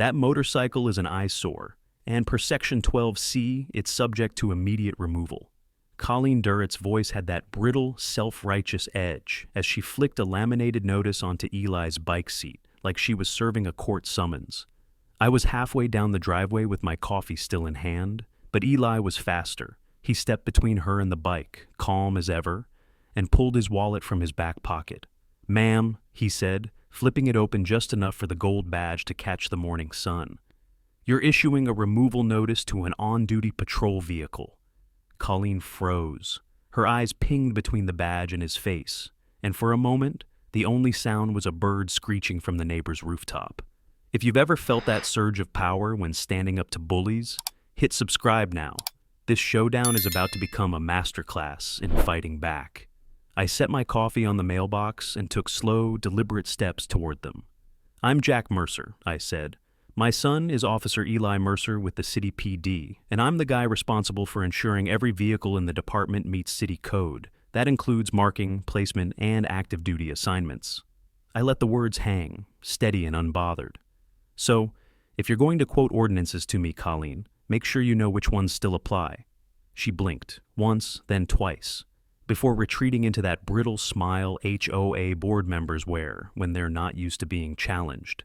That motorcycle is an eyesore, and per Section 12C, it's subject to immediate removal. Colleen Durrett's voice had that brittle, self-righteous edge as she flicked a laminated notice onto Eli's bike seat, like she was serving a court summons. I was halfway down the driveway with my coffee still in hand, but Eli was faster. He stepped between her and the bike, calm as ever, and pulled his wallet from his back pocket. "Ma'am," he said, flipping it open just enough for the gold badge to catch the morning sun. "You're issuing a removal notice to an on-duty patrol vehicle." Colleen froze. Her eyes pinged between the badge and his face, and for a moment, the only sound was a bird screeching from the neighbor's rooftop. If you've ever felt that surge of power when standing up to bullies, hit subscribe now. This showdown is about to become a masterclass in fighting back. I set my coffee on the mailbox and took slow, deliberate steps toward them. "I'm Jack Mercer," I said. "My son is Officer Eli Mercer with the City PD, and I'm the guy responsible for ensuring every vehicle in the department meets city code. That includes marking, placement, and active duty assignments." I let the words hang, steady and unbothered. "So, if you're going to quote ordinances to me, Colleen, make sure you know which ones still apply." She blinked, once, then twice, before retreating into that brittle smile HOA board members wear when they're not used to being challenged.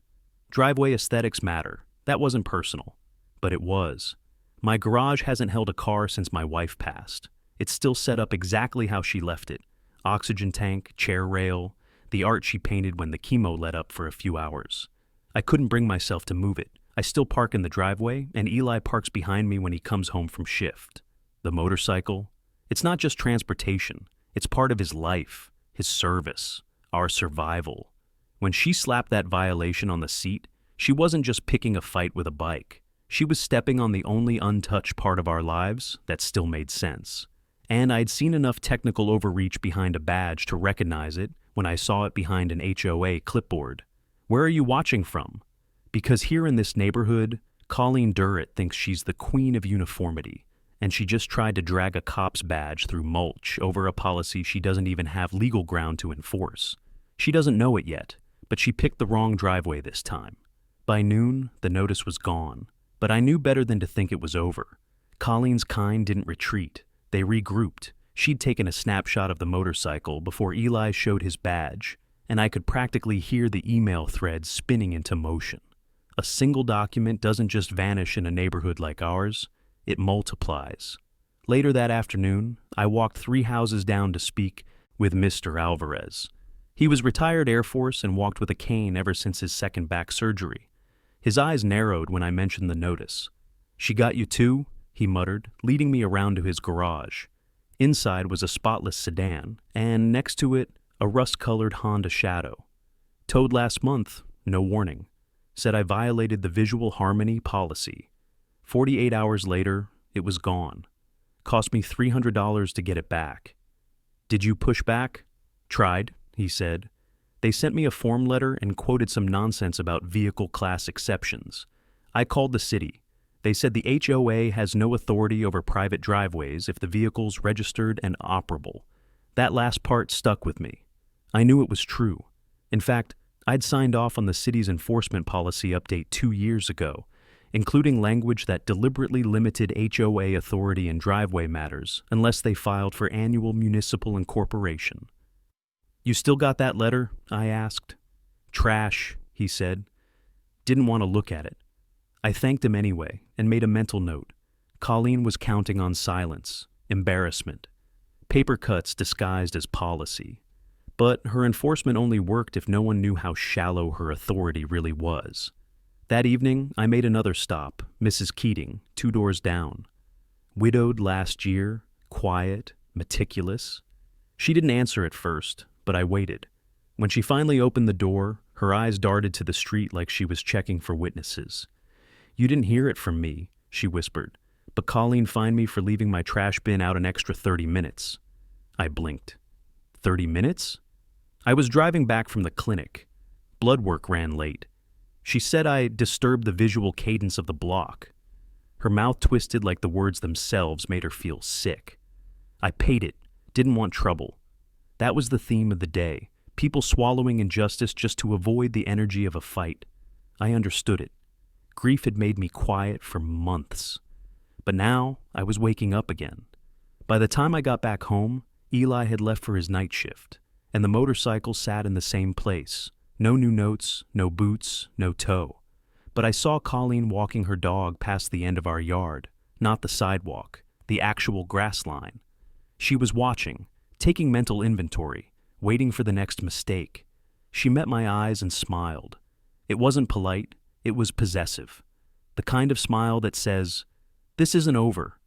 Driveway aesthetics matter. That wasn't personal. But it was. My garage hasn't held a car since my wife passed. It's still set up exactly how she left it. Oxygen tank, chair rail, the art she painted when the chemo let up for a few hours. I couldn't bring myself to move it. I still park in the driveway, and Eli parks behind me when he comes home from shift. The motorcycle, it's not just transportation. It's part of his life, his service, our survival. When she slapped that violation on the seat, she wasn't just picking a fight with a bike. She was stepping on the only untouched part of our lives that still made sense. And I'd seen enough technical overreach behind a badge to recognize it when I saw it behind an HOA clipboard. "Where are you watching from?" Because here in this neighborhood, Colleen Durrett thinks she's the queen of uniformity, and she just tried to drag a cop's badge through mulch over a policy she doesn't even have legal ground to enforce. She doesn't know it yet, but she picked the wrong driveway this time. By noon, the notice was gone, but I knew better than to think it was over. Colleen's kind didn't retreat. They regrouped. She'd taken a snapshot of the motorcycle before Eli showed his badge, and I could practically hear the email thread spinning into motion. A single document doesn't just vanish in a neighborhood like ours, it multiplies. Later that afternoon, I walked 3 houses down to speak with Mr. Alvarez. He was retired Air Force and walked with a cane ever since his second back surgery. His eyes narrowed when I mentioned the notice. "She got you too?" he muttered, leading me around to his garage. Inside was a spotless sedan, and next to it, a rust-colored Honda Shadow. Towed last month, no warning. Said I violated the visual harmony policy. 48 hours later, it was gone. Cost me $300 to get it back. "Did you push back?" "Tried," he said. "They sent me a form letter and quoted some nonsense about vehicle class exceptions. I called the city. They said the HOA has no authority over private driveways if the vehicle's registered and operable. That last part stuck with me. I knew it was true. In fact, I'd signed off on the city's enforcement policy update 2 years ago, including language that deliberately limited HOA authority in driveway matters unless they filed for annual municipal incorporation. "You still got that letter?" I asked. "Trash," he said. Didn't want to look at it. I thanked him anyway and made a mental note. Colleen was counting on silence, embarrassment, paper cuts disguised as policy. But her enforcement only worked if no one knew how shallow her authority really was. That evening, I made another stop, Mrs. Keating, 2 doors down. Widowed last year, quiet, meticulous. She didn't answer at first, but I waited. When she finally opened the door, her eyes darted to the street like she was checking for witnesses. "You didn't hear it from me," she whispered, "but Colleen fined me for leaving my trash bin out an extra 30 minutes. I blinked. 30 minutes? I was driving back from the clinic. Blood work ran late. She said I disturbed the visual cadence of the block. Her mouth twisted like the words themselves made her feel sick. I paid it, didn't want trouble. That was the theme of the day, people swallowing injustice just to avoid the energy of a fight. I understood it. Grief had made me quiet for months. But now, I was waking up again. By the time I got back home, Eli had left for his night shift, and the motorcycle sat in the same place. No new notes, no boots, no tow. But I saw Colleen walking her dog past the end of our yard, not the sidewalk, the actual grass line. She was watching, taking mental inventory, waiting for the next mistake. She met my eyes and smiled. It wasn't polite, it was possessive. The kind of smile that says, "This isn't over."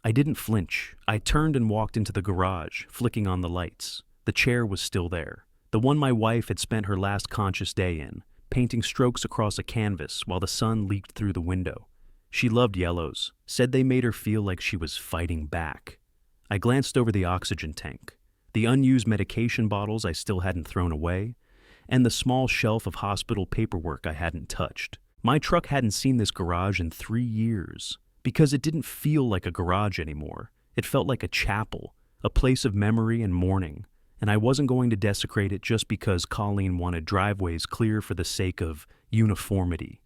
I didn't flinch. I turned and walked into the garage, flicking on the lights. The chair was still there, the one my wife had spent her last conscious day in, painting strokes across a canvas while the sun leaked through the window. She loved yellows, said they made her feel like she was fighting back. I glanced over the oxygen tank, the unused medication bottles I still hadn't thrown away, and the small shelf of hospital paperwork I hadn't touched. My truck hadn't seen this garage in 3 years, because it didn't feel like a garage anymore. It felt like a chapel, a place of memory and mourning, and I wasn't going to desecrate it just because Colleen wanted driveways clear for the sake of uniformity.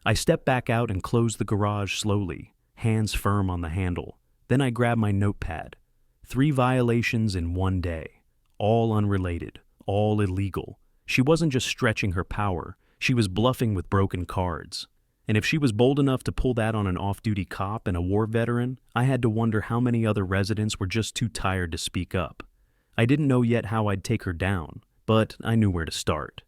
I stepped back out and closed the garage slowly, hands firm on the handle. Then I grabbed my notepad. 3 violations in 1 day, all unrelated, all illegal. She wasn't just stretching her power, she was bluffing with broken cards. And if she was bold enough to pull that on an off-duty cop and a war veteran, I had to wonder how many other residents were just too tired to speak up. I didn't know yet how I'd take her down, but I knew where to start.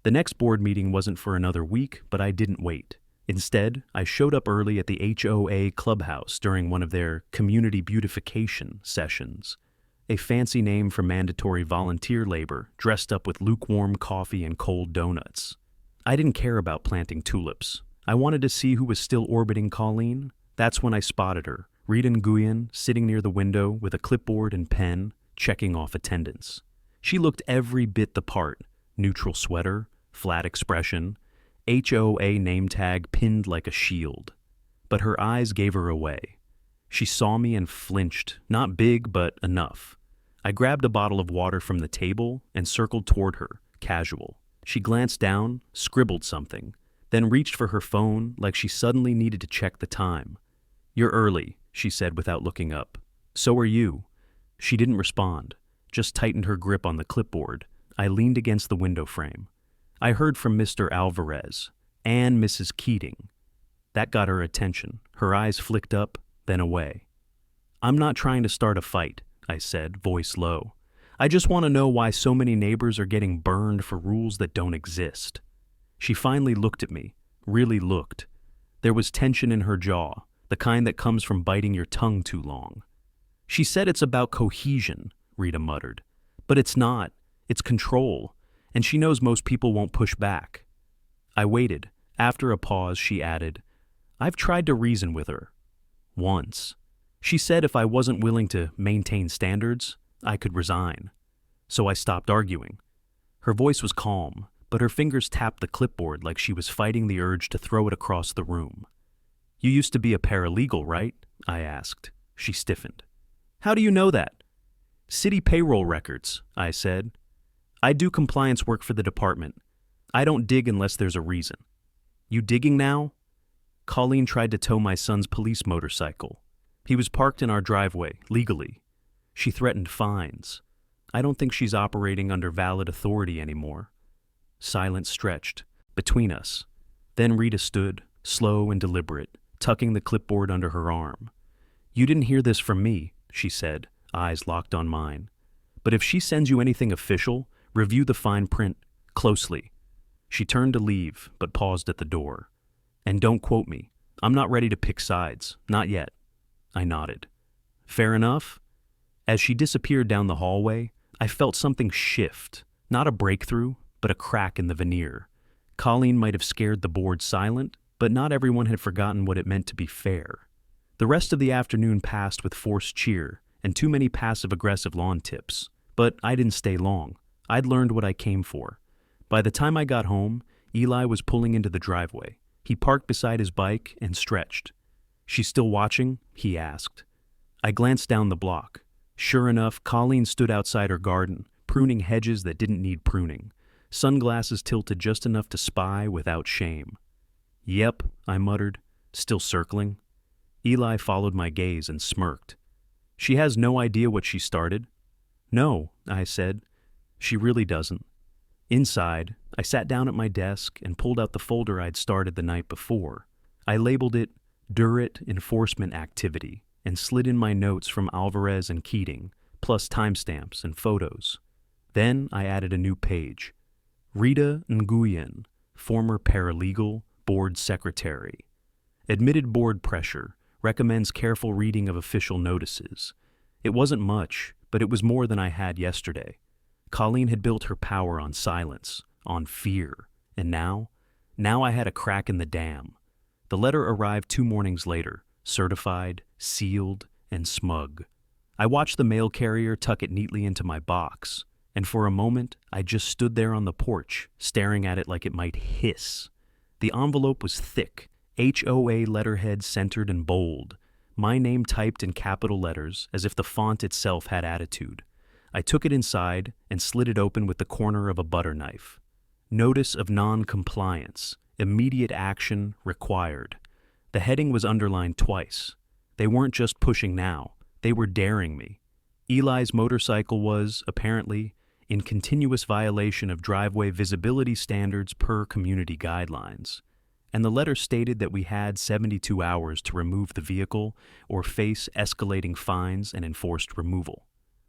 The next board meeting wasn't for another week, but I didn't wait. Instead, I showed up early at the HOA clubhouse during one of their community beautification sessions, a fancy name for mandatory volunteer labor dressed up with lukewarm coffee and cold donuts. I didn't care about planting tulips. I wanted to see who was still orbiting Colleen. That's when I spotted her, Rita Nguyen, sitting near the window with a clipboard and pen, checking off attendance. She looked every bit the part: neutral sweater, flat expression, HOA name tag pinned like a shield. But her eyes gave her away. She saw me and flinched, not big, but enough. I grabbed a bottle of water from the table and circled toward her, casual. She glanced down, scribbled something, then reached for her phone like she suddenly needed to check the time. "You're early," she said without looking up. "So are you." She didn't respond, just tightened her grip on the clipboard. I leaned against the window frame. I heard from Mr. Alvarez and Mrs. Keating. That got her attention. Her eyes flicked up, then away. "I'm not trying to start a fight," I said, voice low. "I just want to know why so many neighbors are getting burned for rules that don't exist." She finally looked at me, really looked. There was tension in her jaw, the kind that comes from biting your tongue too long. "She said it's about cohesion," Rita muttered. "But it's not. It's control. And she knows most people won't push back." I waited. After a pause, she added, "I've tried to reason with her. Once. She said if I wasn't willing to maintain standards, I could resign. So I stopped arguing." Her voice was calm, but her fingers tapped the clipboard like she was fighting the urge to throw it across the room. "You used to be a paralegal, right?" I asked. She stiffened. "How do you know that?" "City payroll records," I said. "I do compliance work for the department. I don't dig unless there's a reason." "You digging now?" Colleen tried to tow my son's police motorcycle. He was parked in our driveway, legally. She threatened fines. I don't think she's operating under valid authority anymore. Silence stretched between us. Then Rita stood, slow and deliberate, tucking the clipboard under her arm. "You didn't hear this from me," she said, eyes locked on mine. "But if she sends you anything official, review the fine print closely." She turned to leave, but paused at the door. "And don't quote me. I'm not ready to pick sides. Not yet." I nodded. "Fair enough?" As she disappeared down the hallway, I felt something shift. Not a breakthrough, but a crack in the veneer. Colleen might have scared the board silent, but not everyone had forgotten what it meant to be fair. The rest of the afternoon passed with forced cheer and too many passive-aggressive lawn tips. But I didn't stay long. I'd learned what I came for. By the time I got home, Eli was pulling into the driveway. He parked beside his bike and stretched. "She's still watching?" he asked. I glanced down the block. Sure enough, Colleen stood outside her garden, pruning hedges that didn't need pruning, sunglasses tilted just enough to spy without shame. Yep, I muttered, still circling. Eli followed my gaze and smirked. She has no idea what she started? No, I said. She really doesn't. Inside, I sat down at my desk and pulled out the folder I'd started the night before. I labeled it Durrett Enforcement Activity and slid in my notes from Alvarez and Keating, plus timestamps and photos. Then I added a new page. Rita Nguyen, former paralegal, board secretary. Admitted board pressure, recommends careful reading of official notices. It wasn't much, but it was more than I had yesterday. Colleen had built her power on silence, on fear, and now I had a crack in the dam. The letter arrived 2 mornings later, certified, sealed, and smug. I watched the mail carrier tuck it neatly into my box, and for a moment I just stood there on the porch, staring at it like it might hiss. The envelope was thick, HOA letterhead centered and bold, my name typed in capital letters as if the font itself had attitude. I took it inside and slid it open with the corner of a butter knife. Notice of non-compliance. Immediate action required. The heading was underlined twice. They weren't just pushing now. They were daring me. Eli's motorcycle was, apparently, in continuous violation of driveway visibility standards per community guidelines. And the letter stated that we had 72 hours to remove the vehicle or face escalating fines and enforced removal.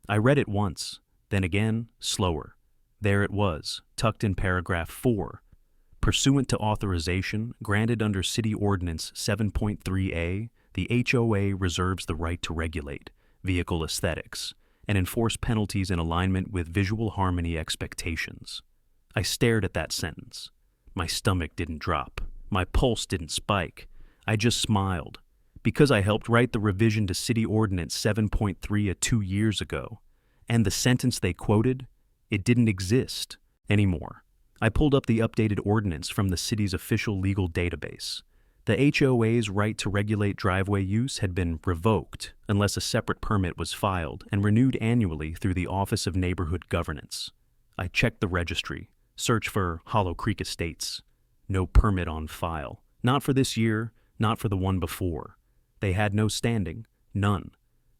I read it once, then again, slower. There it was, tucked in paragraph 4. Pursuant to authorization granted under City Ordinance 7.3a, the HOA reserves the right to regulate vehicle aesthetics and enforce penalties in alignment with visual harmony expectations. I stared at that sentence. My stomach didn't drop. My pulse didn't spike. I just smiled. Because I helped write the revision to City Ordinance 7.3 2 years ago, and the sentence they quoted, it didn't exist anymore. I pulled up the updated ordinance from the city's official legal database. The HOA's right to regulate driveway use had been revoked unless a separate permit was filed and renewed annually through the Office of Neighborhood Governance. I checked the registry, searched for Hollow Creek Estates. No permit on file. Not for this year, not for the one before. They had no standing, none.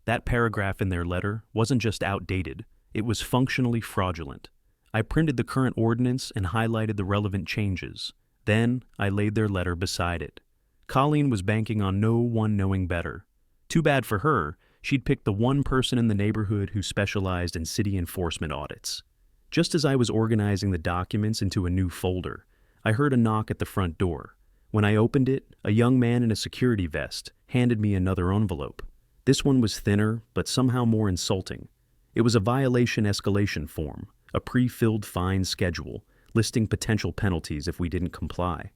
That paragraph in their letter wasn't just outdated, it was functionally fraudulent. I printed the current ordinance and highlighted the relevant changes. Then I laid their letter beside it. Colleen was banking on no one knowing better. Too bad for her, she'd picked the one person in the neighborhood who specialized in city enforcement audits. Just as I was organizing the documents into a new folder, I heard a knock at the front door. When I opened it, a young man in a security vest handed me another envelope. This one was thinner, but somehow more insulting. It was a violation escalation form, a pre-filled fine schedule, listing potential penalties if we didn't comply.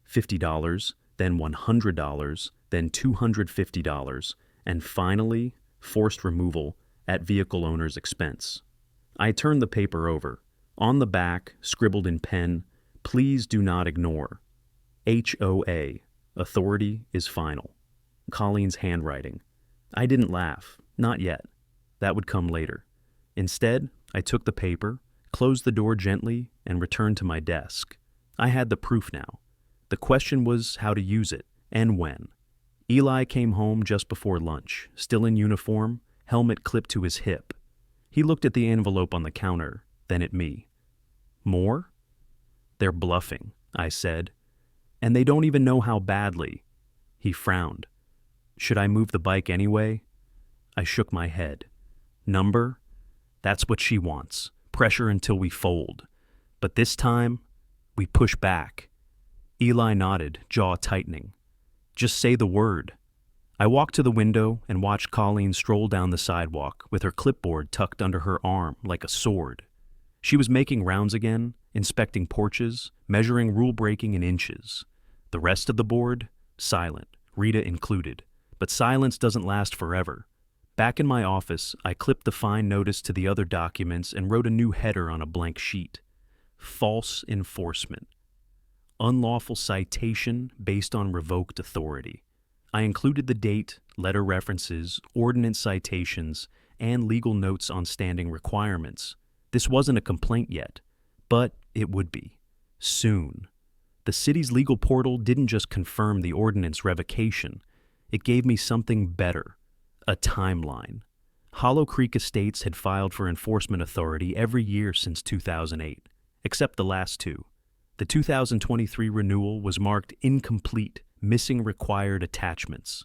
$50, then $100, then $250, and finally, forced removal at vehicle owner's expense. I turned the paper over. On the back, scribbled in pen, "Please do not ignore. HOA, authority is final." Colleen's handwriting. I didn't laugh, not yet. That would come later. Instead, I took the paper, closed the door gently, and returned to my desk. I had the proof now. The question was how to use it, and when. Eli came home just before lunch, still in uniform, helmet clipped to his hip. He looked at the envelope on the counter, then at me. "More?" "They're bluffing," I said. "And they don't even know how badly." He frowned. "Should I move the bike anyway?" I shook my head. "Number? That's what she wants. Pressure until we fold. But this time, we push back." Eli nodded, jaw tightening. "Just say the word." I walked to the window and watched Colleen stroll down the sidewalk with her clipboard tucked under her arm like a sword. She was making rounds again, inspecting porches, measuring rule-breaking in inches. The rest of the board? Silent, Rita included. But silence doesn't last forever. Back in my office, I clipped the fine notice to the other documents and wrote a new header on a blank sheet. False enforcement. Unlawful citation based on revoked authority. I included the date, letter references, ordinance citations, and legal notes on standing requirements. This wasn't a complaint yet, but it would be. Soon. The city's legal portal didn't just confirm the ordinance revocation, it gave me something better, a timeline. Hollow Creek Estates had filed for enforcement authority every year since 2008, except the last two. The 2023 renewal was marked incomplete, missing required attachments.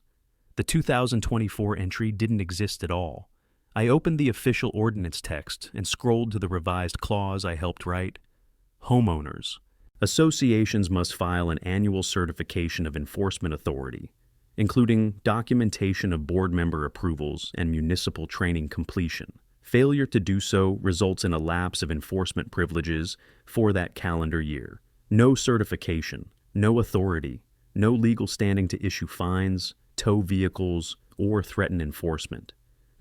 The 2024 entry didn't exist at all. I opened the official ordinance text and scrolled to the revised clause I helped write. Homeowners. Associations must file an annual certification of enforcement authority, including documentation of board member approvals and municipal training completion. Failure to do so results in a lapse of enforcement privileges for that calendar year. No certification, no authority, no legal standing to issue fines, tow vehicles, or threaten enforcement.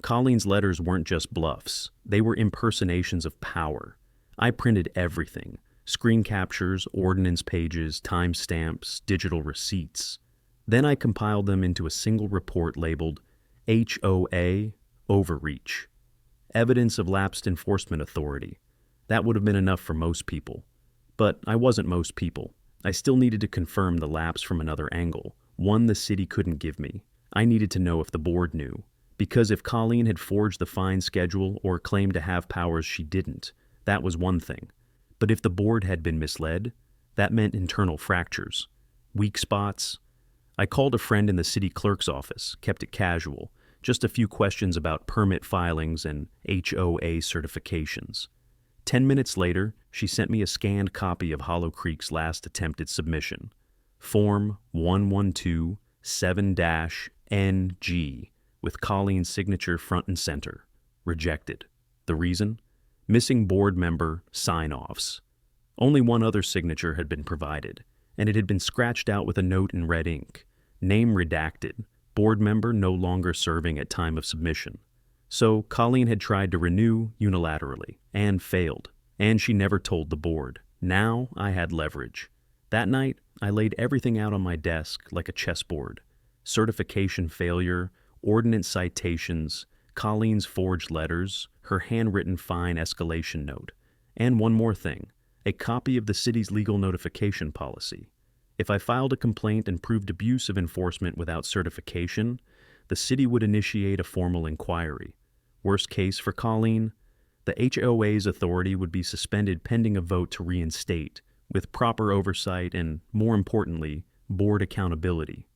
Colleen's letters weren't just bluffs, they were impersonations of power. I printed everything: screen captures, ordinance pages, timestamps, digital receipts. Then I compiled them into a single report labeled HOA Overreach. Evidence of lapsed enforcement authority. That would have been enough for most people. But I wasn't most people. I still needed to confirm the lapse from another angle, one the city couldn't give me. I needed to know if the board knew. Because if Colleen had forged the fine schedule or claimed to have powers she didn't, that was one thing. But if the board had been misled, that meant internal fractures, weak spots. I called a friend in the city clerk's office, kept it casual, just a few questions about permit filings and HOA certifications. 10 minutes later, she sent me a scanned copy of Hollow Creek's last attempted submission, Form 112-7-NG, with Colleen's signature front and center. Rejected. The reason? Missing board member sign-offs. Only one other signature had been provided, and it had been scratched out with a note in red ink. Name redacted. Board member no longer serving at time of submission. So Colleen had tried to renew unilaterally, and failed, and she never told the board. Now I had leverage. That night, I laid everything out on my desk like a chessboard. Certification failure, ordinance citations, Colleen's forged letters, her handwritten fine escalation note, and one more thing, a copy of the city's legal notification policy. If I filed a complaint and proved abuse of enforcement without certification, the city would initiate a formal inquiry. Worst case for Colleen, the HOA's authority would be suspended pending a vote to reinstate, with proper oversight and, more importantly, board accountability.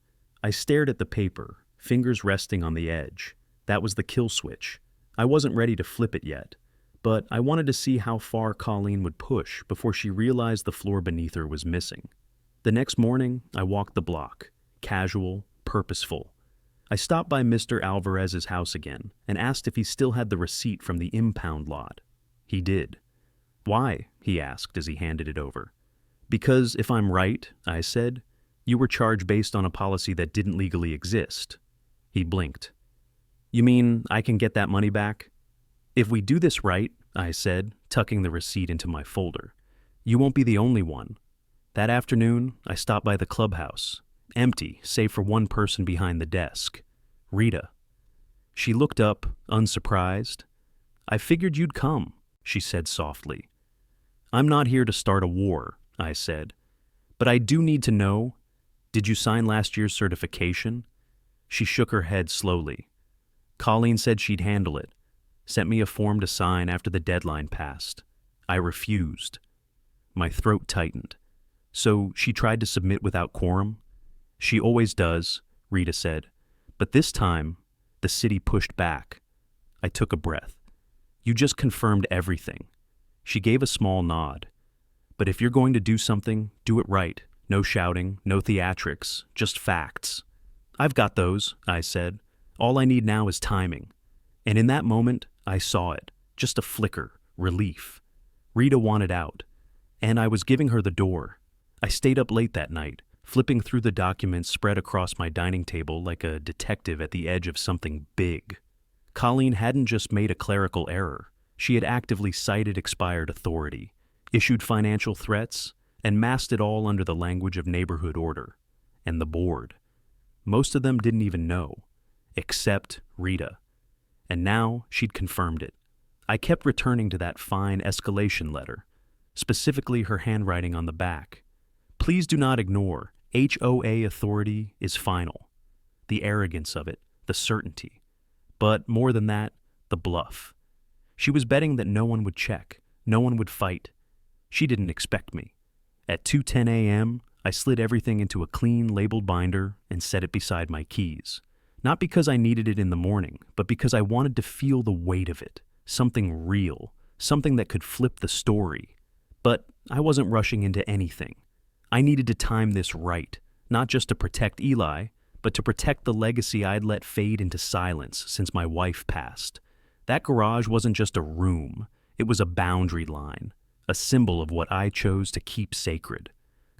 I stared at the paper, fingers resting on the edge. That was the kill switch. I wasn't ready to flip it yet, but I wanted to see how far Colleen would push before she realized the floor beneath her was missing. The next morning, I walked the block, casual, purposeful. I stopped by Mr. Alvarez's house again and asked if he still had the receipt from the impound lot. He did. Why? He asked as he handed it over. Because if I'm right, I said, you were charged based on a policy that didn't legally exist. He blinked. You mean I can get that money back? If we do this right, I said, tucking the receipt into my folder, you won't be the only one. That afternoon, I stopped by the clubhouse, empty save for one person behind the desk, Rita. She looked up, unsurprised. I figured you'd come, she said softly. I'm not here to start a war, I said, but I do need to know, did you sign last year's certification? She shook her head slowly. Colleen said she'd handle it, sent me a form to sign after the deadline passed. I refused. My throat tightened. So she tried to submit without quorum? She always does, Rita said. But this time, the city pushed back. I took a breath. You just confirmed everything. She gave a small nod. But if you're going to do something, do it right. No shouting, no theatrics, just facts. I've got those, I said. All I need now is timing. And in that moment, I saw it. Just a flicker, relief. Rita wanted out. And I was giving her the door. I stayed up late that night, flipping through the documents spread across my dining table like a detective at the edge of something big. Colleen hadn't just made a clerical error. She had actively cited expired authority, issued financial threats, and masked it all under the language of neighborhood order. And the board. Most of them didn't even know, except Rita. And now she'd confirmed it. I kept returning to that fine escalation letter, specifically her handwriting on the back. Please do not ignore. HOA authority is final. The arrogance of it, the certainty. But more than that, the bluff. She was betting that no one would check, no one would fight. She didn't expect me. At 2:10 a.m., I slid everything into a clean, labeled binder and set it beside my keys. Not because I needed it in the morning, but because I wanted to feel the weight of it, something real, something that could flip the story. But I wasn't rushing into anything. I needed to time this right, not just to protect Eli, but to protect the legacy I'd let fade into silence since my wife passed. That garage wasn't just a room, it was a boundary line, a symbol of what I chose to keep sacred.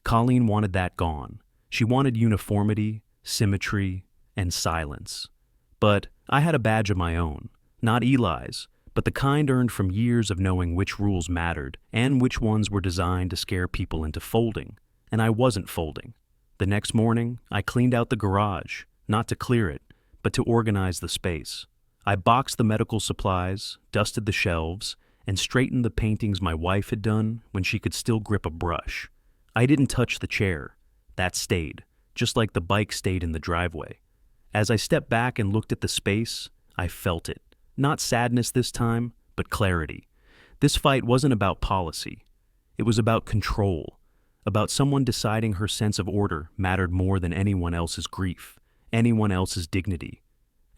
Colleen wanted that gone. She wanted uniformity, symmetry, and silence. But I had a badge of my own, not Eli's, but the kind earned from years of knowing which rules mattered and which ones were designed to scare people into folding. And I wasn't folding. The next morning, I cleaned out the garage, not to clear it, but to organize the space. I boxed the medical supplies, dusted the shelves, and straightened the paintings my wife had done when she could still grip a brush. I didn't touch the chair. That stayed, just like the bike stayed in the driveway. As I stepped back and looked at the space, I felt it. Not sadness this time, but clarity. This fight wasn't about policy. It was about control, about someone deciding her sense of order mattered more than anyone else's grief, anyone else's dignity.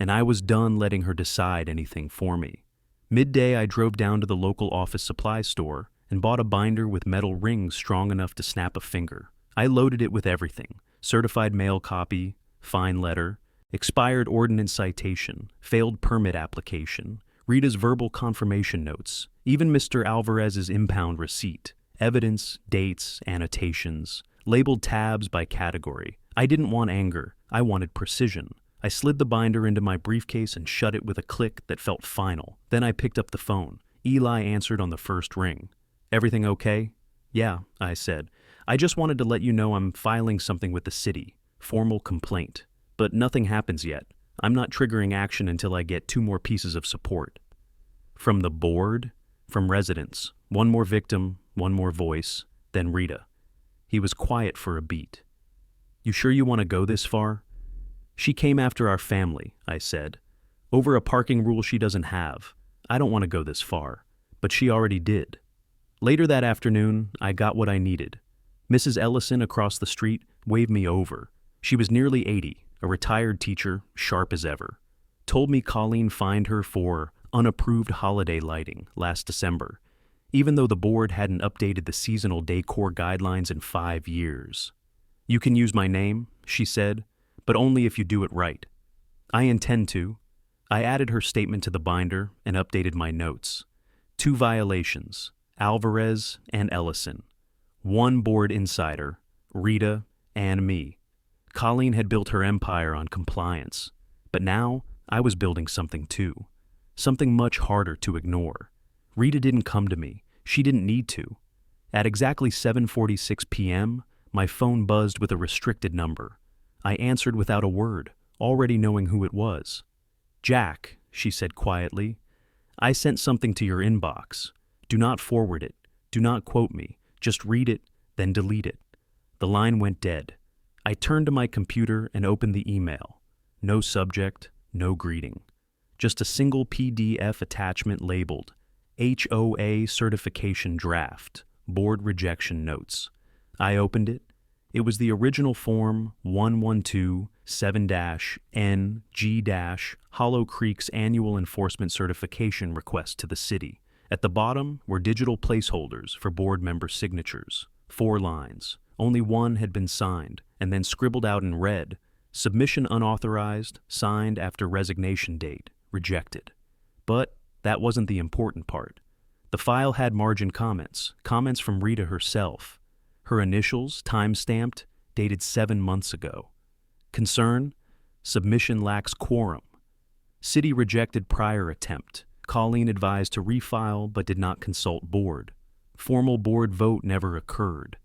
And I was done letting her decide anything for me. Midday, I drove down to the local office supply store and bought a binder with metal rings strong enough to snap a finger. I loaded it with everything: certified mail copy, fine letter, expired ordinance citation, failed permit application, Rita's verbal confirmation notes, even Mr. Alvarez's impound receipt, evidence, dates, annotations, labeled tabs by category. I didn't want anger, I wanted precision. I slid the binder into my briefcase and shut it with a click that felt final. Then I picked up the phone. Eli answered on the first ring. "Everything okay?" "Yeah," I said. "I just wanted to let you know I'm filing something with the city. Formal complaint. But nothing happens yet. I'm not triggering action until I get 2 more pieces of support." From the board, from residents, 1 more victim, 1 more voice, then Rita. He was quiet for a beat. "You sure you want to go this far?" "She came after our family," I said. "Over a parking rule she doesn't have. I don't want to go this far. But she already did." Later that afternoon, I got what I needed. Mrs. Ellison across the street waved me over. She was nearly 80, a retired teacher, sharp as ever. Told me Colleen fined her for unapproved holiday lighting last December, even though the board hadn't updated the seasonal decor guidelines in 5 years. "You can use my name," she said, "but only if you do it right." "I intend to." I added her statement to the binder and updated my notes. 2 violations, Alvarez and Ellison. 1 board insider, Rita and me. Colleen had built her empire on compliance, but now I was building something too. Something much harder to ignore. Rita didn't come to me. She didn't need to. At exactly 7:46 p.m., my phone buzzed with a restricted number. I answered without a word, already knowing who it was. "Jack," she said quietly, "I sent something to your inbox. Do not forward it. Do not quote me. Just read it, then delete it." The line went dead. I turned to my computer and opened the email. No subject, no greeting. Just a single PDF attachment labeled HOA Certification Draft, Board Rejection Notes. I opened it. It was the original form 112-7-NG- Hollow Creek's annual enforcement certification request to the city. At the bottom were digital placeholders for board member signatures. 4 lines. Only 1 had been signed, and then scribbled out in red, "Submission unauthorized, signed after resignation date, rejected." But that wasn't the important part. The file had margin comments from Rita herself. Her initials, time-stamped, dated 7 months ago. Concern: submission lacks quorum. City rejected prior attempt. Colleen advised to refile but did not consult board. Formal board vote never occurred.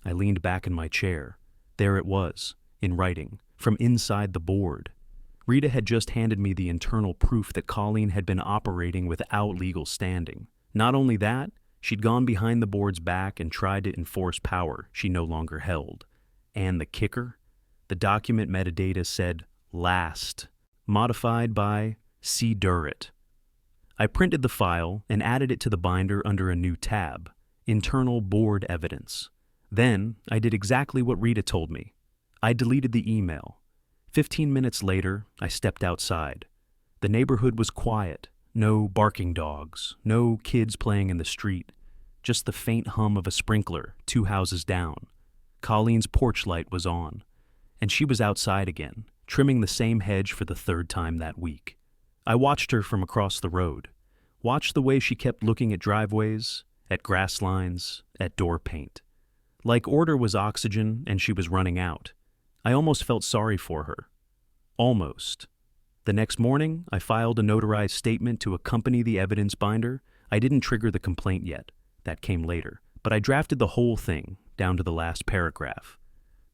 I leaned back in my chair. There it was, in writing, from inside the board. Rita had just handed me the internal proof that Colleen had been operating without legal standing. Not only that, She'd gone behind the board's back and tried to enforce power she no longer held. And the kicker? The document metadata said last, modified by C. Durrett. I printed the file and added it to the binder under a new tab, Internal Board Evidence. Then I did exactly what Rita told me. I deleted the email. 15 minutes later, I stepped outside. The neighborhood was quiet. No barking dogs, no kids playing in the street, just the faint hum of a sprinkler 2 houses down. Colleen's porch light was on, and she was outside again, trimming the same hedge for the 3rd time that week. I watched her from across the road, watched the way she kept looking at driveways, at grass lines, at door paint. Like order was oxygen and she was running out. I almost felt sorry for her. Almost. The next morning, I filed a notarized statement to accompany the evidence binder. I didn't trigger the complaint yet. That came later. But I drafted the whole thing, down to the last paragraph.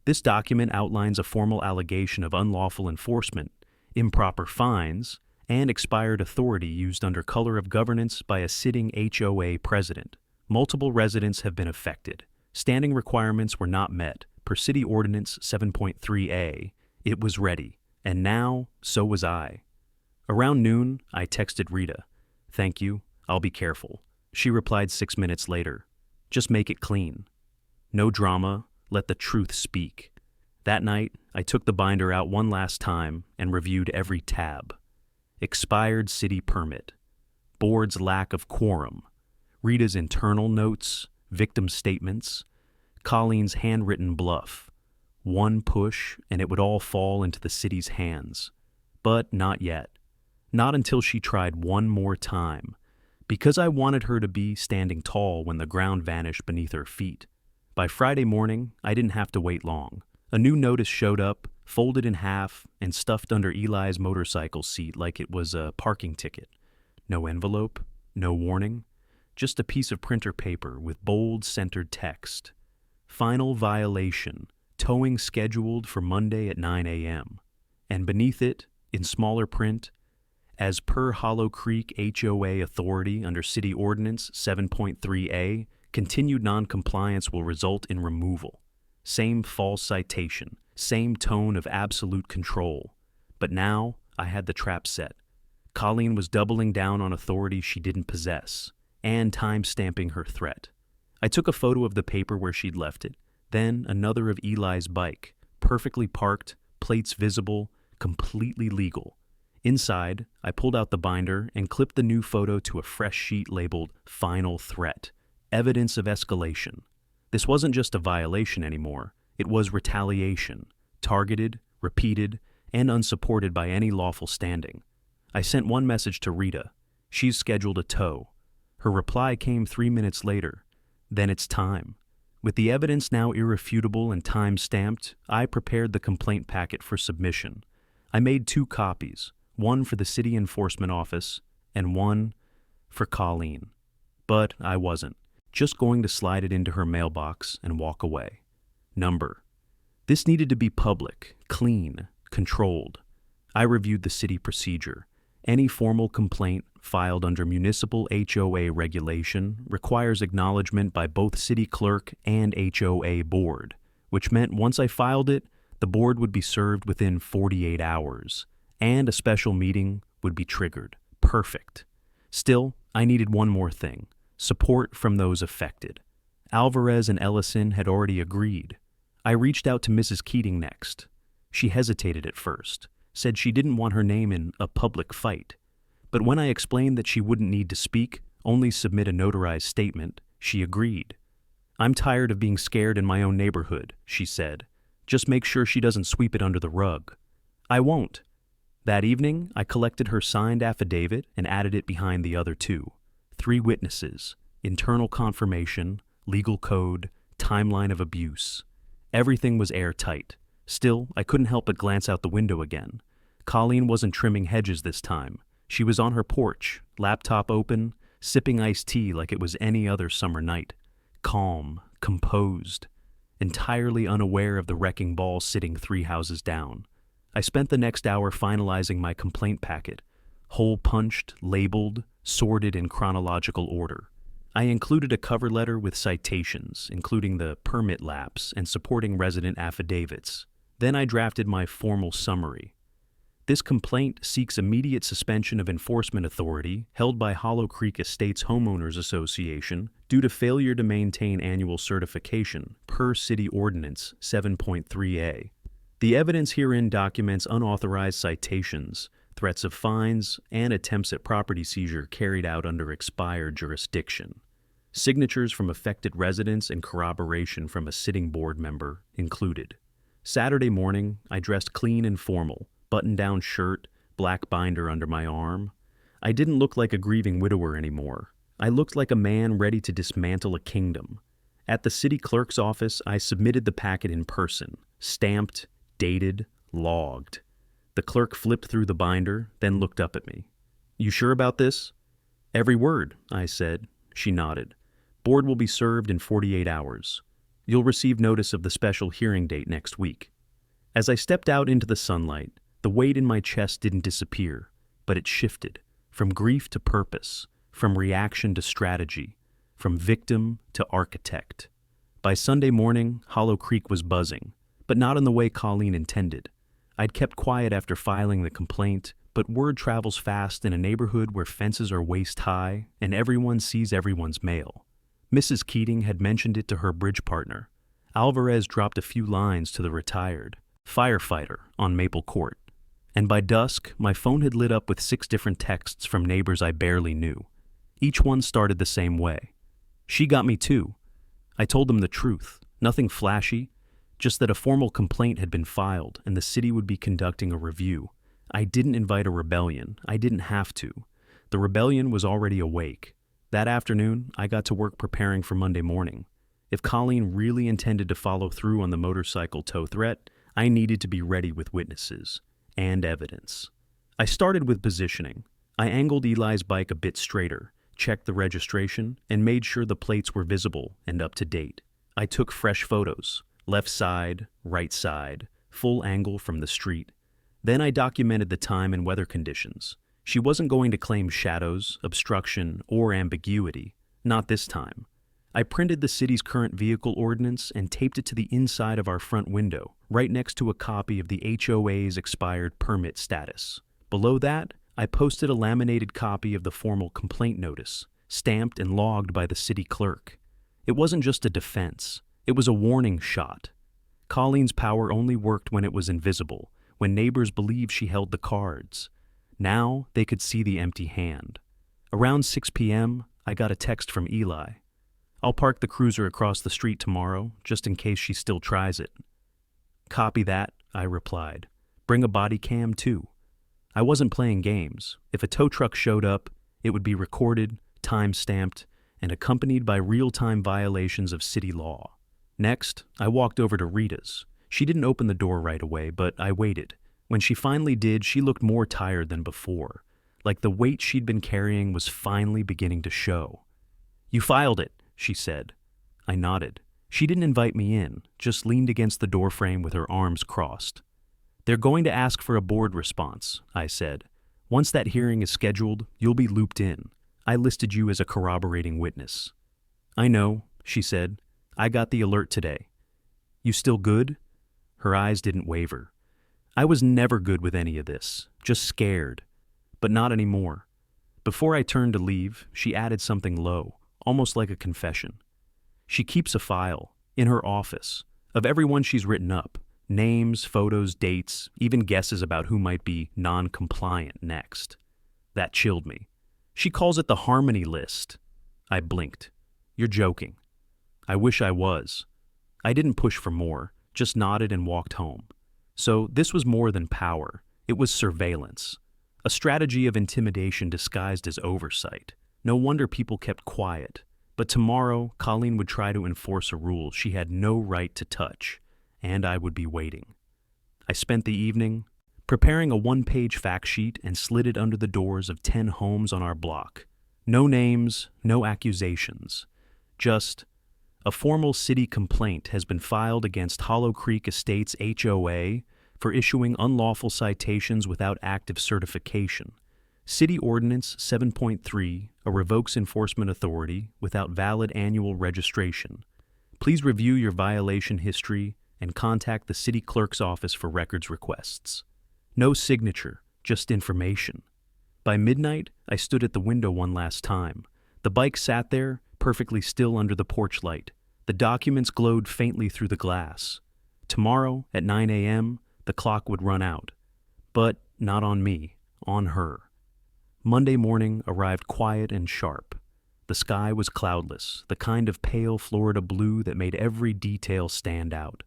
This document outlines a formal allegation of unlawful enforcement, improper fines, and expired authority used under color of governance by a sitting HOA president. Multiple residents have been affected. Standing requirements were not met. Per City Ordinance 7.3a, it was ready. And now, so was I. Around noon, I texted Rita. "Thank you, I'll be careful." She replied 6 minutes later. "Just make it clean. No drama, let the truth speak." That night, I took the binder out one last time and reviewed every tab. Expired city permit. Board's lack of quorum. Rita's internal notes, victim statements. Colleen's handwritten bluff. One push, and it would all fall into the city's hands. But not yet. Not until she tried one more time. Because I wanted her to be standing tall when the ground vanished beneath her feet. By Friday morning, I didn't have to wait long. A new notice showed up, folded in half, and stuffed under Eli's motorcycle seat like it was a parking ticket. No envelope, no warning, just a piece of printer paper with bold centered text. Final violation. Towing scheduled for Monday at 9 a.m. And beneath it, in smaller print, as per Hollow Creek HOA authority under City Ordinance 7.3a, continued noncompliance will result in removal. Same false citation, same tone of absolute control. But now I had the trap set. Colleen was doubling down on authority she didn't possess, and time-stamping her threat. I took a photo of the paper where she'd left it, then another of Eli's bike, perfectly parked, plates visible, completely legal. Inside, I pulled out the binder and clipped the new photo to a fresh sheet labeled Final Threat, Evidence of Escalation. This wasn't just a violation anymore, it was retaliation, targeted, repeated, and unsupported by any lawful standing. I sent one message to Rita. She's scheduled a tow. Her reply came 3 minutes later. Then it's time. With the evidence now irrefutable and time-stamped, I prepared the complaint packet for submission. I made 2 copies, one for the City Enforcement Office and one for Colleen. But I wasn't, just going to slide it into her mailbox and walk away. Number. This needed to be public, clean, controlled. I reviewed the city procedure. Any formal complaint filed under municipal HOA regulation requires acknowledgement by both city clerk and HOA board, which meant once I filed it, the board would be served within 48 hours, and a special meeting would be triggered. Perfect. Still, I needed one more thing: support from those affected. Alvarez and Ellison had already agreed. I reached out to Mrs. Keating next. She hesitated at first, said she didn't want her name in a public fight. But when I explained that she wouldn't need to speak, only submit a notarized statement, she agreed. "I'm tired of being scared in my own neighborhood," she said. "Just make sure she doesn't sweep it under the rug." "I won't." That evening, I collected her signed affidavit and added it behind the other 2. 3 witnesses, internal confirmation, legal code, timeline of abuse. Everything was airtight. Still, I couldn't help but glance out the window again. Colleen wasn't trimming hedges this time. She was on her porch, laptop open, sipping iced tea like it was any other summer night. Calm, composed, entirely unaware of the wrecking ball sitting 3 houses down. I spent the next hour finalizing my complaint packet, hole punched, labeled, sorted in chronological order. I included a cover letter with citations, including the permit lapse and supporting resident affidavits. Then I drafted my formal summary. This complaint seeks immediate suspension of enforcement authority held by Hollow Creek Estates Homeowners Association due to failure to maintain annual certification per City Ordinance 7.3a. The evidence herein documents unauthorized citations, threats of fines, and attempts at property seizure carried out under expired jurisdiction. Signatures from affected residents and corroboration from a sitting board member included. Saturday morning, I dressed clean and formal, button-down shirt, black binder under my arm. I didn't look like a grieving widower anymore. I looked like a man ready to dismantle a kingdom. At the city clerk's office, I submitted the packet in person, stamped, dated, logged. The clerk flipped through the binder, then looked up at me. "You sure about this?" "Every word," I said. She nodded. "Board will be served in 48 hours. You'll receive notice of the special hearing date next week." As I stepped out into the sunlight, the weight in my chest didn't disappear, but it shifted, from grief to purpose, from reaction to strategy, from victim to architect. By Sunday morning, Hollow Creek was buzzing, but not in the way Colleen intended. I'd kept quiet after filing the complaint, but word travels fast in a neighborhood where fences are waist-high and everyone sees everyone's mail. Mrs. Keating had mentioned it to her bridge partner. Alvarez dropped a few lines to the retired firefighter on Maple Court. And by dusk, my phone had lit up with 6 different texts from neighbors I barely knew. Each one started the same way. "She got me too." I told them the truth, nothing flashy, just that a formal complaint had been filed and the city would be conducting a review. I didn't invite a rebellion. I didn't have to. The rebellion was already awake. That afternoon, I got to work preparing for Monday morning. If Colleen really intended to follow through on the motorcycle tow threat, I needed to be ready with witnesses and evidence. I started with positioning. I angled Eli's bike a bit straighter, checked the registration, and made sure the plates were visible and up to date. I took fresh photos, left side, right side, full angle from the street. Then I documented the time and weather conditions. She wasn't going to claim shadows, obstruction, or ambiguity. Not this time. I printed the city's current vehicle ordinance and taped it to the inside of our front window, right next to a copy of the HOA's expired permit status. Below that, I posted a laminated copy of the formal complaint notice, stamped and logged by the city clerk. It wasn't just a defense. It was a warning shot. Colleen's power only worked when it was invisible, when neighbors believed she held the cards. Now they could see the empty hand. Around 6 p.m., I got a text from Eli. "I'll park the cruiser across the street tomorrow, just in case she still tries it." "Copy that," I replied. "Bring a body cam, too." I wasn't playing games. If a tow truck showed up, it would be recorded, time-stamped, and accompanied by real-time violations of city law. Next, I walked over to Rita's. She didn't open the door right away, but I waited. When she finally did, she looked more tired than before, like the weight she'd been carrying was finally beginning to show. "You filed it," she said. I nodded. She didn't invite me in, just leaned against the doorframe with her arms crossed. "They're going to ask for a board response," I said. "Once that hearing is scheduled, you'll be looped in. I listed you as a corroborating witness." "I know," she said. "I got the alert today." "You still good?" Her eyes didn't waver. I was never good with any of this, just scared. But not anymore. Before I turned to leave, she added something low, almost like a confession. She keeps a file, in her office, of everyone she's written up. Names, photos, dates, even guesses about who might be non-compliant next. That chilled me. She calls it the Harmony List. I blinked. "You're joking." I wish I was. I didn't push for more, just nodded and walked home. So this was more than power. It was surveillance. A strategy of intimidation disguised as oversight. No wonder people kept quiet. But tomorrow, Colleen would try to enforce a rule she had no right to touch, and I would be waiting. I spent the evening preparing a 1-page fact sheet and slid it under the doors of 10 homes on our block. No names, no accusations. Just, a formal city complaint has been filed against Hollow Creek Estates HOA for issuing unlawful citations without active certification. City Ordinance 7.3, revokes enforcement authority without valid annual registration. Please review your violation history and contact the city clerk's office for records requests. No signature, just information. By midnight, I stood at the window one last time. The bike sat there, perfectly still under the porch light. The documents glowed faintly through the glass. Tomorrow, at 9 a.m., the clock would run out. But not on me, on her. Monday morning arrived quiet and sharp. The sky was cloudless, the kind of pale Florida blue that made every detail stand out.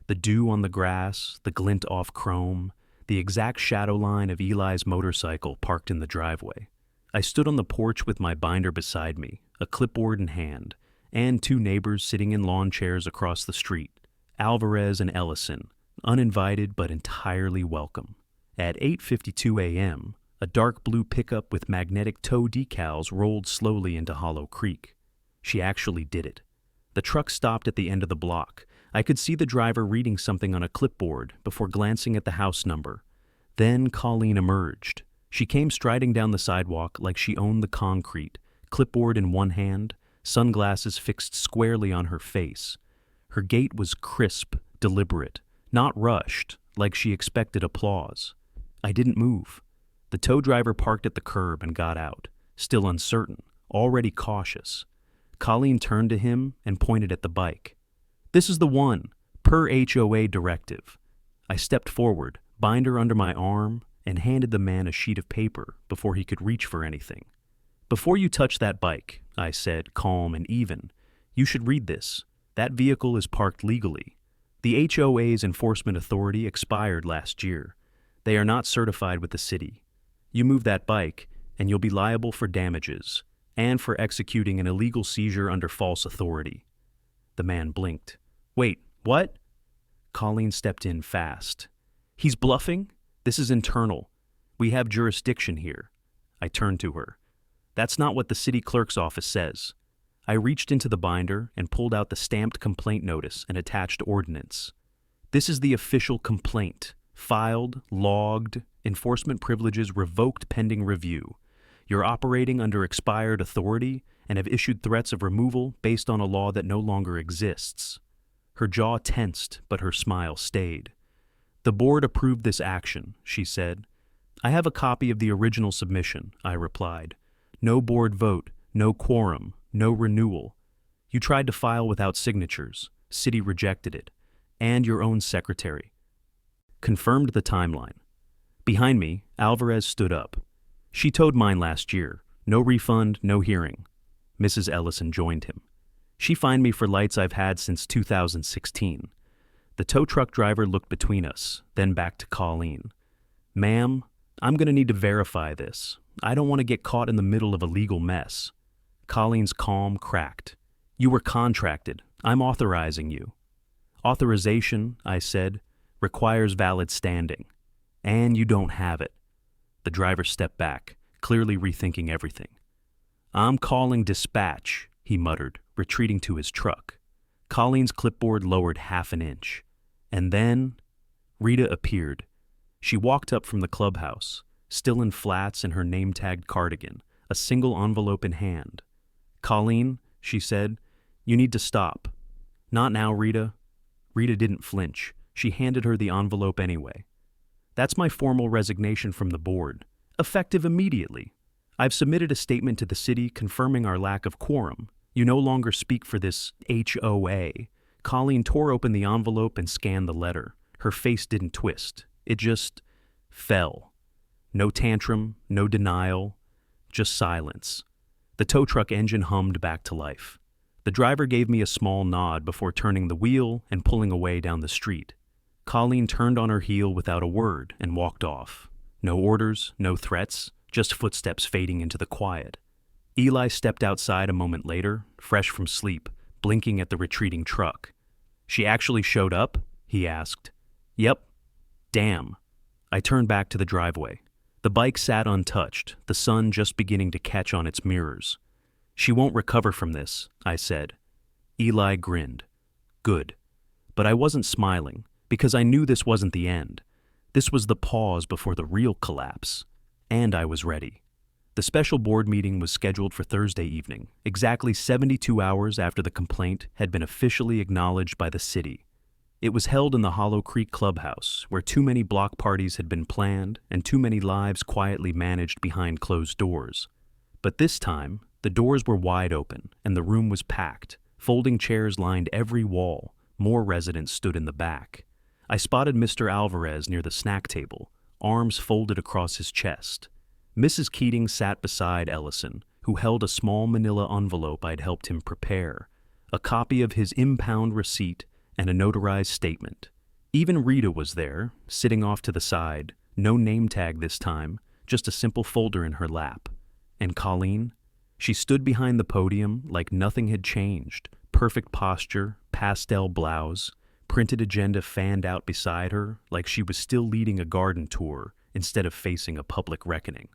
The dew on the grass, the glint off chrome, the exact shadow line of Eli's motorcycle parked in the driveway. I stood on the porch with my binder beside me, a clipboard in hand, and two neighbors sitting in lawn chairs across the street, Alvarez and Ellison, uninvited but entirely welcome. At 8:52 a.m., a dark blue pickup with magnetic tow decals rolled slowly into Hollow Creek. She actually did it. The truck stopped at the end of the block. I could see the driver reading something on a clipboard before glancing at the house number. Then Colleen emerged. She came striding down the sidewalk like she owned the concrete, clipboard in one hand, sunglasses fixed squarely on her face. Her gait was crisp, deliberate, not rushed, like she expected applause. I didn't move. The tow driver parked at the curb and got out, still uncertain, already cautious. Colleen turned to him and pointed at the bike. "This is the one, per HOA directive." I stepped forward, binder under my arm, and handed the man a sheet of paper before he could reach for anything. "Before you touch that bike," I said, calm and even, "you should read this. That vehicle is parked legally. The HOA's enforcement authority expired last year. They are not certified with the city. You move that bike, and you'll be liable for damages, and for executing an illegal seizure under false authority." The man blinked. "Wait, what?" Colleen stepped in fast. "He's bluffing? This is internal. We have jurisdiction here." I turned to her. "That's not what the city clerk's office says." I reached into the binder and pulled out the stamped complaint notice and attached ordinance. "This is the official complaint. Filed, logged, enforcement privileges revoked pending review. You're operating under expired authority and have issued threats of removal based on a law that no longer exists." Her jaw tensed, but her smile stayed. "The board approved this action," she said. "I have a copy of the original submission," I replied. "No board vote, no quorum, no renewal. You tried to file without signatures. City rejected it. And your own secretary." Confirmed the timeline. Behind me, Alvarez stood up. "She towed mine last year. No refund, no hearing." Mrs. Ellison joined him. "She fined me for lights I've had since 2016. The tow truck driver looked between us, then back to Colleen. "Ma'am, I'm going to need to verify this. I don't want to get caught in the middle of a legal mess." Colleen's calm cracked. "You were contracted. I'm authorizing you." "Authorization," I said, "requires valid standing. And you don't have it." The driver stepped back, clearly rethinking everything. "I'm calling dispatch," he muttered, retreating to his truck. Colleen's clipboard lowered half an inch. And then Rita appeared. She walked up from the clubhouse, still in flats and her name-tagged cardigan, a single envelope in hand. "Colleen," she said, "you need to stop." "Not now, Rita." Rita didn't flinch. She handed her the envelope anyway. "That's my formal resignation from the board, effective immediately. I've submitted a statement to the city confirming our lack of quorum. You no longer speak for this HOA." Colleen tore open the envelope and scanned the letter. Her face didn't twist. It just fell. No tantrum, no denial, just silence. The tow truck engine hummed back to life. The driver gave me a small nod before turning the wheel and pulling away down the street. Colleen turned on her heel without a word and walked off. No orders, no threats, just footsteps fading into the quiet. Eli stepped outside a moment later, fresh from sleep, blinking at the retreating truck. "She actually showed up?" he asked. "Yep." "Damn." I turned back to the driveway. The bike sat untouched, the sun just beginning to catch on its mirrors. "She won't recover from this," I said. Eli grinned. "Good." But I wasn't smiling, because I knew this wasn't the end. This was the pause before the real collapse. And I was ready. The special board meeting was scheduled for Thursday evening, exactly 72 hours after the complaint had been officially acknowledged by the city. It was held in the Hollow Creek Clubhouse, where too many block parties had been planned and too many lives quietly managed behind closed doors. But this time, the doors were wide open and the room was packed. Folding chairs lined every wall. More residents stood in the back. I spotted Mr. Alvarez near the snack table, arms folded across his chest. Mrs. Keating sat beside Ellison, who held a small manila envelope I'd helped him prepare, a copy of his impound receipt and a notarized statement. Even Rita was there, sitting off to the side, no name tag this time, just a simple folder in her lap. And Colleen? She stood behind the podium like nothing had changed, perfect posture, pastel blouse, printed agenda fanned out beside her like she was still leading a garden tour instead of facing a public reckoning.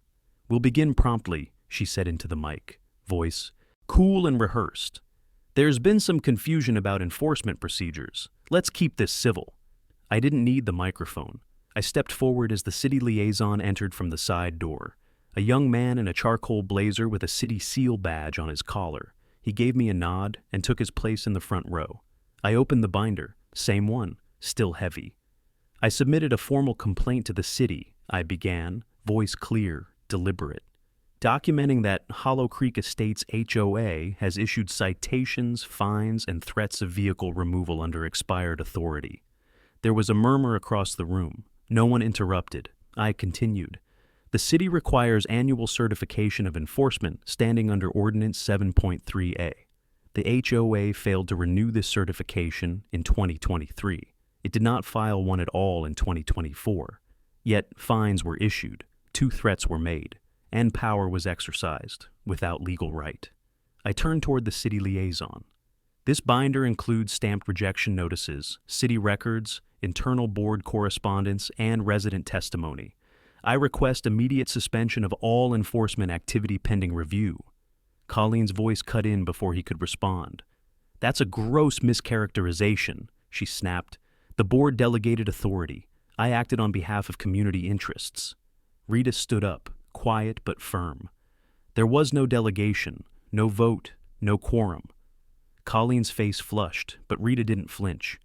"We'll begin promptly," she said into the mic, voice cool and rehearsed. "There's been some confusion about enforcement procedures. Let's keep this civil." I didn't need the microphone. I stepped forward as the city liaison entered from the side door. A young man in a charcoal blazer with a city seal badge on his collar. He gave me a nod and took his place in the front row. I opened the binder, same one, still heavy. "I submitted a formal complaint to the city," I began, voice clear, deliberate, documenting that Hollow Creek Estates HOA has issued citations, fines, and threats of vehicle removal under expired authority. There was a murmur across the room. No one interrupted. I continued. "The city requires annual certification of enforcement standing under Ordinance 7.3a. The HOA failed to renew this certification in 2023. It did not file one at all in 2024. Yet fines were issued. 2 threats were made, and power was exercised, without legal right." I turned toward the city liaison. "This binder includes stamped rejection notices, city records, internal board correspondence, and resident testimony. I request immediate suspension of all enforcement activity pending review." Colleen's voice cut in before he could respond. "That's a gross mischaracterization," she snapped. "The board delegated authority. I acted on behalf of community interests." Rita stood up, quiet but firm. "There was no delegation, no vote, no quorum." Colleen's face flushed, but Rita didn't flinch.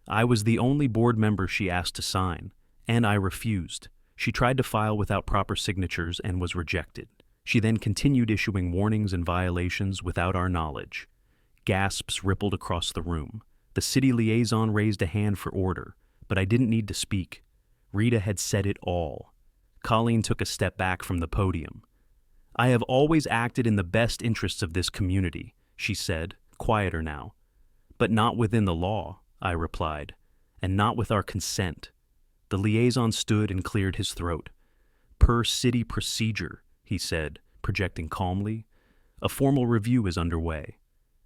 "I was the only board member she asked to sign, and I refused. She tried to file without proper signatures and was rejected. She then continued issuing warnings and violations without our knowledge." Gasps rippled across the room. The city liaison raised a hand for order, but I didn't need to speak. Rita had said it all. Colleen took a step back from the podium. "I have always acted in the best interests of this community," she said, quieter now. "But not within the law," I replied, "and not with our consent." The liaison stood and cleared his throat. "Per city procedure," he said, projecting calmly, "a formal review is underway.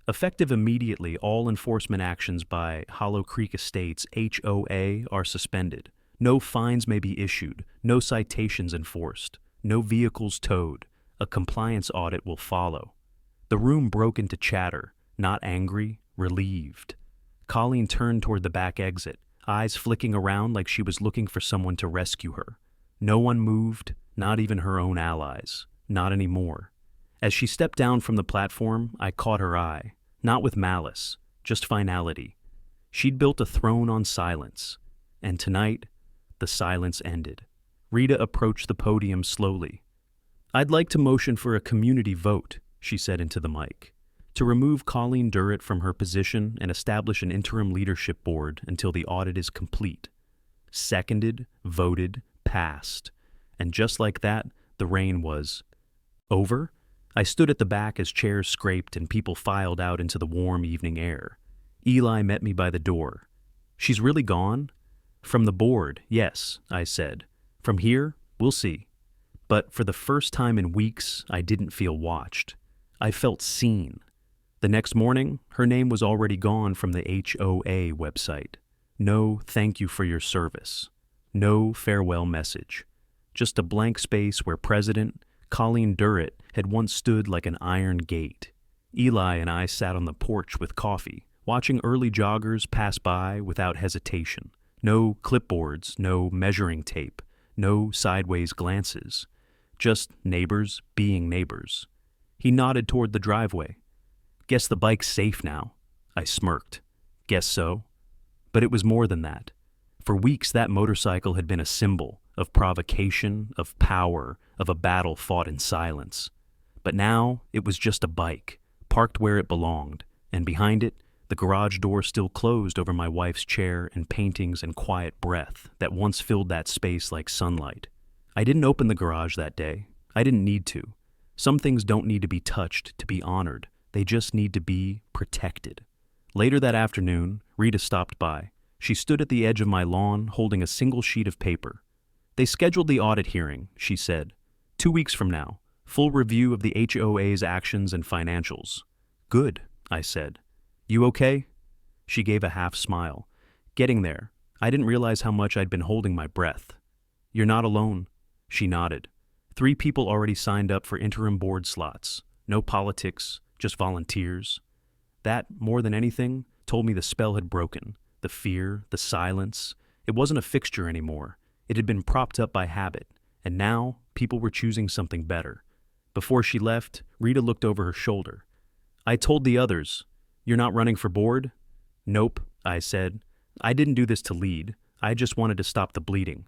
Effective immediately, all enforcement actions by Hollow Creek Estates HOA are suspended. No fines may be issued, no citations enforced, no vehicles towed. A compliance audit will follow." The room broke into chatter, not angry, relieved. Colleen turned toward the back exit, eyes flicking around like she was looking for someone to rescue her. No one moved, not even her own allies. Not anymore. As she stepped down from the platform, I caught her eye, not with malice, just finality. She'd built a throne on silence, and tonight, the silence ended. Rita approached the podium slowly. "I'd like to motion for a community vote," she said into the mic, "to remove Colleen Durrett from her position and establish an interim leadership board until the audit is complete." Seconded, voted, passed. And just like that, the reign was over. I stood at the back as chairs scraped and people filed out into the warm evening air. Eli met me by the door. "She's really gone?" "From the board, yes," I said. "From here, we'll see." But for the first time in weeks, I didn't feel watched. I felt seen. The next morning, her name was already gone from the HOA website. No thank you for your service. No farewell message. Just a blank space where President Colleen Durrett had once stood like an iron gate. Eli and I sat on the porch with coffee, watching early joggers pass by without hesitation. No clipboards, no measuring tape, no sideways glances. Just neighbors being neighbors. He nodded toward the driveway. Guess the bike's safe now. I smirked. Guess so. But it was more than that. For weeks, that motorcycle had been a symbol of provocation, of power, of a battle fought in silence. But now, it was just a bike, parked where it belonged, and behind it, the garage door still closed over my wife's chair and paintings and quiet breath that once filled that space like sunlight. I didn't open the garage that day. I didn't need to. Some things don't need to be touched to be honored. They just need to be protected. Later that afternoon, Rita stopped by. She stood at the edge of my lawn holding a single sheet of paper. They scheduled the audit hearing, she said. 2 weeks from now. Full review of the HOA's actions and financials. Good, I said. You okay? She gave a half smile. Getting there. I didn't realize how much I'd been holding my breath. You're not alone. She nodded. 3 people already signed up for interim board slots. No politics, just volunteers. That, more than anything, told me the spell had broken. The fear, the silence. It wasn't a fixture anymore. It had been propped up by habit. And now, people were choosing something better. Before she left, Rita looked over her shoulder. I told the others, "You're not running for board?" "Nope," I said. "I didn't do this to lead. I just wanted to stop the bleeding."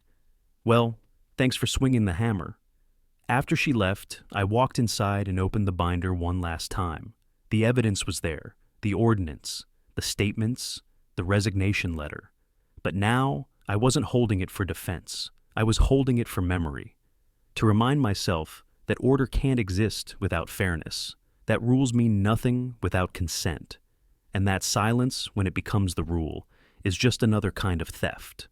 "Well, thanks for swinging the hammer." After she left, I walked inside and opened the binder one last time. The evidence was there, the ordinance, the statements, the resignation letter. But now, I wasn't holding it for defense. I was holding it for memory. To remind myself that order can't exist without fairness, that rules mean nothing without consent, and that silence, when it becomes the rule, is just another kind of theft.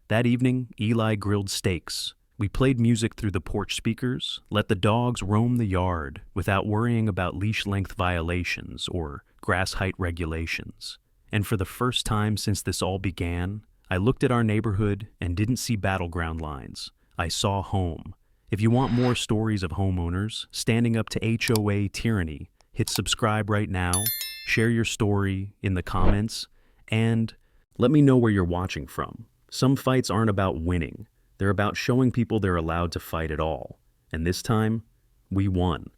That evening, Eli grilled steaks. We played music through the porch speakers, let the dogs roam the yard without worrying about leash length violations or grass height regulations. And for the first time since this all began, I looked at our neighborhood and didn't see battleground lines. I saw home. If you want more stories of homeowners standing up to HOA tyranny, hit subscribe right now, share your story in the comments, and let me know where you're watching from. Some fights aren't about winning. They're about showing people they're allowed to fight at all. And this time, we won.